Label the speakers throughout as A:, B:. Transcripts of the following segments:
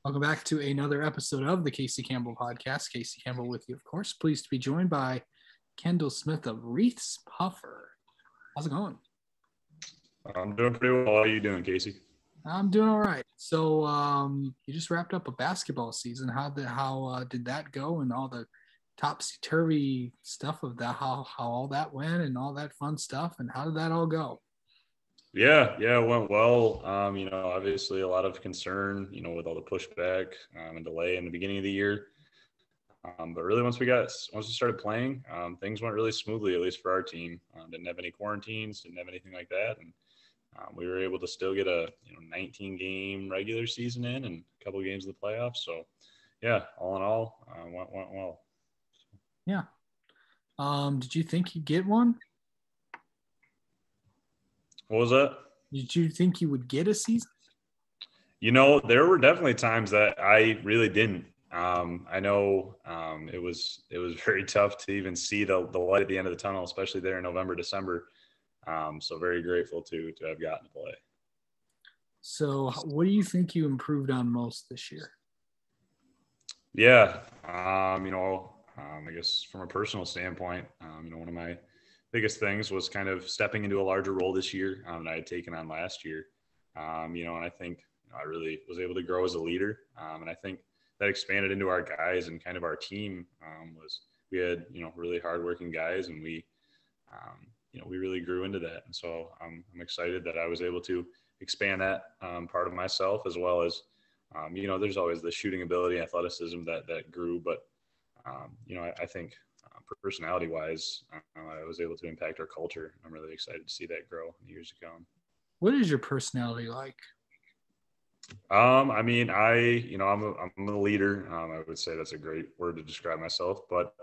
A: Welcome back to another episode of the Casey Campbell podcast. Casey Campbell with you, of course. Pleased to be joined by Kendall Smith of Wreaths Puffer. How's it going?
B: I'm doing pretty well. How are you doing, Casey?
A: I'm doing all right. So you just wrapped up a basketball season. How did that go, and all the topsy-turvy stuff of that, how all that went and all that fun stuff, and how did that all go?
B: Yeah, it went well. Obviously a lot of concern, with all the pushback and delay in the beginning of the year. But really, once we started playing, things went really smoothly, at least for our team. Didn't have any quarantines, didn't have anything like that, and we were able to still get a 19 game regular season in and a couple of games in the playoffs. So, yeah, all in all, went well.
A: Yeah. Did you think you'd get one?
B: What was that?
A: Did you think you would get a season?
B: There were definitely times that I really didn't. I know it was very tough to even see the light at the end of the tunnel, especially there in November, December. So very grateful to have gotten to play. So
A: what do you think you improved on most this year?
B: Yeah, I guess from a personal standpoint, one of my biggest things was kind of stepping into a larger role this year that I had taken on last year. And I think I really was able to grow as a leader. And I think that expanded into our guys and kind of our team we had, really hardworking guys, and we really grew into that. And so I'm excited that I was able to expand that part of myself, as well as, there's always the shooting ability, athleticism that grew. But, I think personality wise, I was able to impact our culture. I'm really excited to see that grow in the years to come.
A: What is your personality like?
B: I'm a leader. I would say that's a great word to describe myself, but,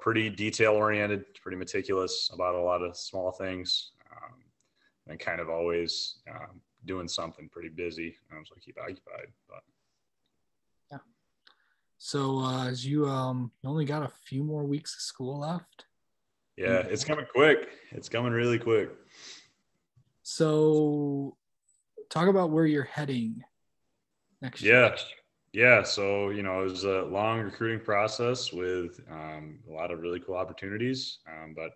B: pretty detail oriented, pretty meticulous about a lot of small things, and kind of always doing something, pretty busy. So I keep occupied, but.
A: Yeah. So as you only got a few more weeks of school left.
B: Yeah, it's coming quick. It's coming really quick.
A: So talk about where you're heading next year.
B: Yeah. So, it was a long recruiting process with a lot of really cool opportunities. But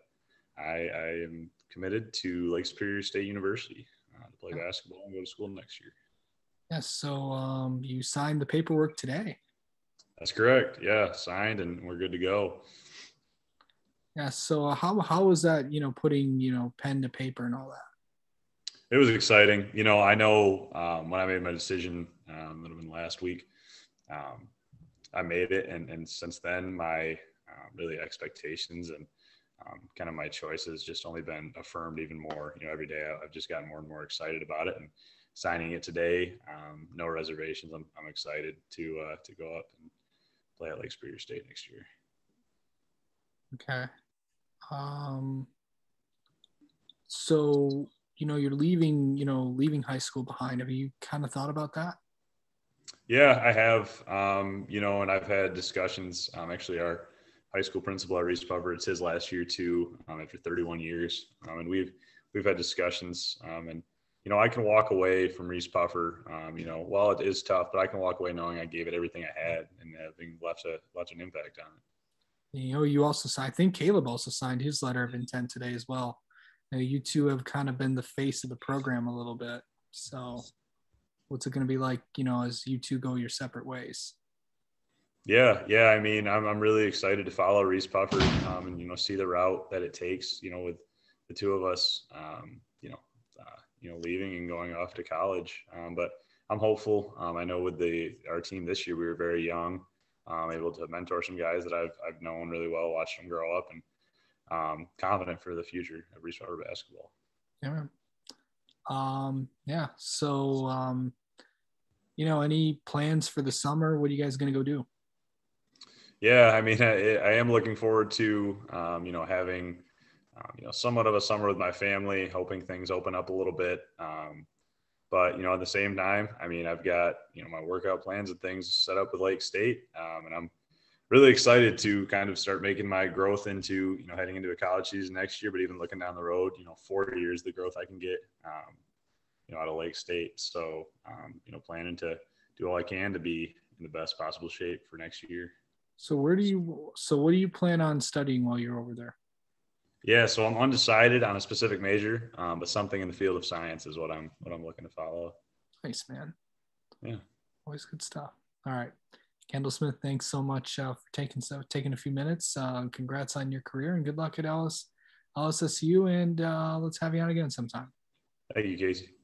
B: I am committed to Lake Superior State University to play basketball and go to school next year.
A: Yes. So you signed the paperwork today.
B: That's correct. Yeah, signed, and we're good to go.
A: Yeah. So how was that, putting, pen to paper and all that?
B: It was exciting. I know when I made my decision, that would have been last week, I made it. And since then, my really expectations and kind of my choices just only been affirmed even more. Every day I've just gotten more and more excited about it, and signing it today, no reservations. I'm excited to go up and play at Lake Superior State next year.
A: Okay. So, you're leaving high school behind. Have you kind of thought about that?
B: Yeah, I have, and I've had discussions. Actually, our high school principal at Wreaths Puffer, it's his last year too, after 31 years. And we've had discussions, and, I can walk away from Wreaths Puffer, while it is tough, but I can walk away knowing I gave it everything I had and having left an impact on it.
A: You also, I think Caleb also signed his letter of intent today as well. You two have kind of been the face of the program a little bit. So what's it going to be like, as you two go your separate ways?
B: Yeah. I mean, I'm really excited to follow Wreaths Puffer, and, see the route that it takes, with the two of us, leaving and going off to college. But I'm hopeful. I know with our team this year, we were very young, able to mentor some guys that I've known really well, watched them grow up, and confident for the future of Wreaths Puffer basketball.
A: Yeah. So, any plans for the summer? What are you guys going to go do?
B: Yeah, I mean, I am looking forward to, having, somewhat of a summer with my family, hoping things open up a little bit. But, at the same time, I mean, I've got, my workout plans and things set up with Lake State. And I'm really excited to kind of start making my growth into, heading into a college season next year, but even looking down the road, 4 years, the growth I can get, out of Lake State. So, planning to do all I can to be in the best possible shape for next year.
A: So what do you plan on studying while you're over there?
B: Yeah, so I'm undecided on a specific major, but something in the field of science is what I'm looking to follow.
A: Nice, man.
B: Yeah,
A: always good stuff. All right, Kendall Smith, thanks so much for taking a few minutes. Congrats on your career and good luck at LSSU, and let's have you on again sometime.
B: thank you, Casey.